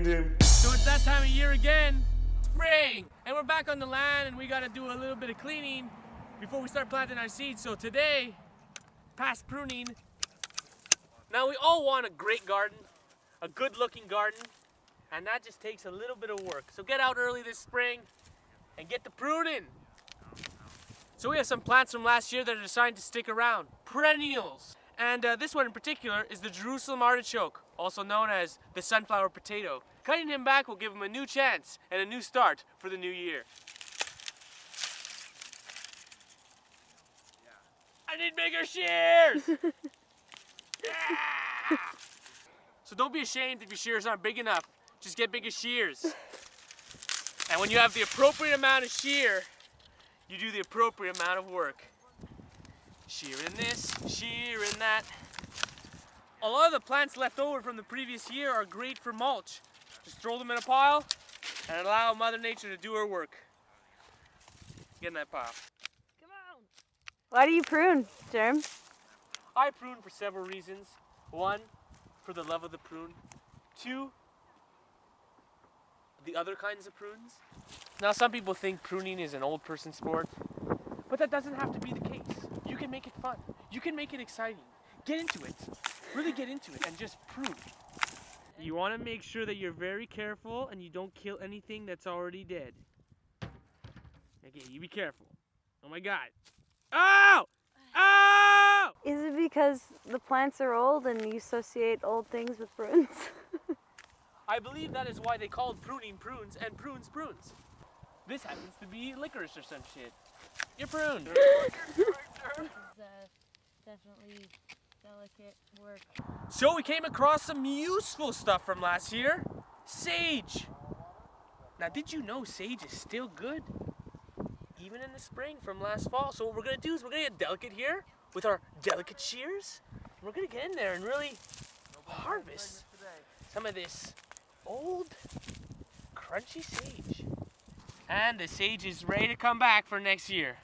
him. So it's that time of year again, spring! And we're back on the land and we gotta do a little bit of cleaning before we start planting our seeds. So today, past pruning. Now we all want a great garden, a good looking garden, and that just takes a little bit of work. So get out early this spring and get the pruning. So we have some plants from last year that are designed to stick around, perennials. And this one in particular is the Jerusalem artichoke, also known as the sunflower potato. Cutting him back will give him a new chance and a new start for the new year. I need bigger shears! Yeah! So don't be ashamed if your shears aren't big enough. Just get bigger shears. And when you have the appropriate amount of shear, you do the appropriate amount of work. Shear in this, shear in that. A lot of the plants left over from the previous year are great for mulch. Just throw them in a pile and allow Mother Nature to do her work. Get in that pile. Come on. Why do you prune, Jerm? I prune for several reasons. One, for the love of the prune. Two, the other kinds of prunes. Now some people think pruning is an old person sport, but that doesn't have to be the case. You can make it fun. You can make it exciting. Get into it. Really get into it and just prune. You want to make sure that you're very careful and you don't kill anything that's already dead. Okay, you be careful. Oh my God. Oh! Oh! Is it because the plants are old and you associate old things with prunes? I believe that is why they called pruning prunes and prunes prunes. This happens to be licorice or some shit. You're pruned. Definitely delicate work. So we came across some useful stuff from last year. Sage. Now did you know sage is still good? Even in the spring from last fall. So what we're gonna do is we're gonna get delicate here with our delicate shears. We're gonna get in there and really harvest some of this old crunchy sage. And the sage is ready to come back for next year.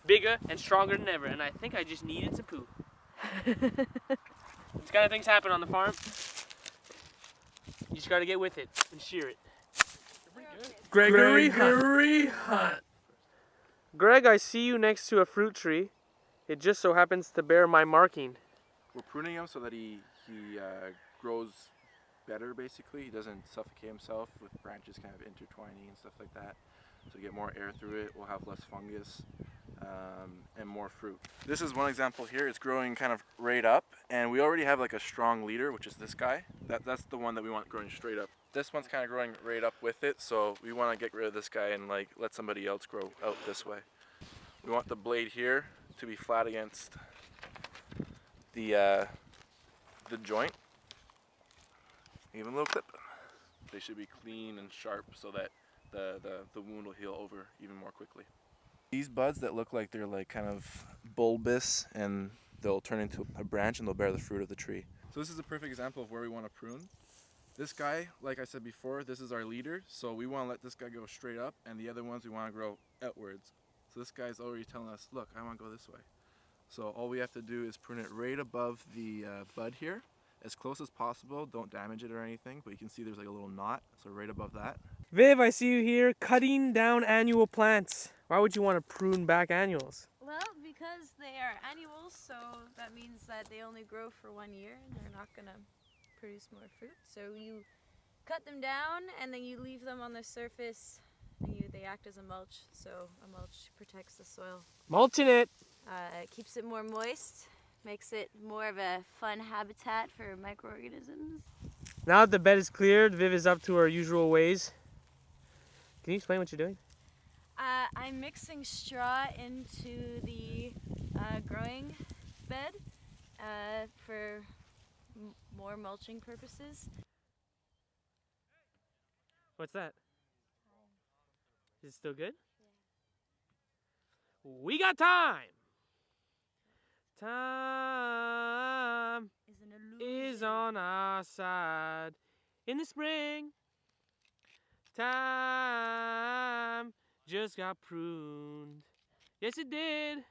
Bigger and stronger than ever. And I think I just needed to poo. These kind of things happen on the farm. You just gotta get with it and shear it. Gregory Hunt. Greg, I see you next to a fruit tree. It just so happens to bear my marking. We're pruning him so that he grows better, basically. He doesn't suffocate himself with branches kind of intertwining and stuff like that. So we get more air through it, we'll have less fungus and more fruit. This is one example here. It's growing kind of right up, and we already have like a strong leader, which is this guy. That's the one that we want growing straight up. This one's kind of growing right up with it, so we want to get rid of this guy and like let somebody else grow out this way. We want the blade here to be flat against the joint. Even a little clip. They should be clean and sharp so that the wound will heal over even more quickly. These buds that look like they're like kind of bulbous and they'll turn into a branch and they'll bear the fruit of the tree. So this is a perfect example of where we want to prune. This guy, like I said before, this is our leader, so we want to let this guy go straight up, and the other ones we want to grow outwards. So this guy's already telling us, look, I want to go this way. So all we have to do is prune it right above the bud here, as close as possible. Don't damage it or anything, but you can see there's like a little knot, so right above that. Viv, I see you here cutting down annual plants. Why would you want to prune back annuals? Well, because they are annuals, so that means that they only grow for 1 year and they're not going to produce more fruit. So you cut them down and then you leave them on the surface and they act as a mulch. So a mulch protects the soil. Mulching it. It keeps it more moist, makes it more of a fun habitat for microorganisms. Now that the bed is cleared, Viv is up to her usual ways. Can you explain what you're doing? I'm mixing straw into the growing bed for more mulching purposes. What's that? Is it still good? Yeah. We got time! Time is on our side. In the spring, time just got pruned. Yes, it did.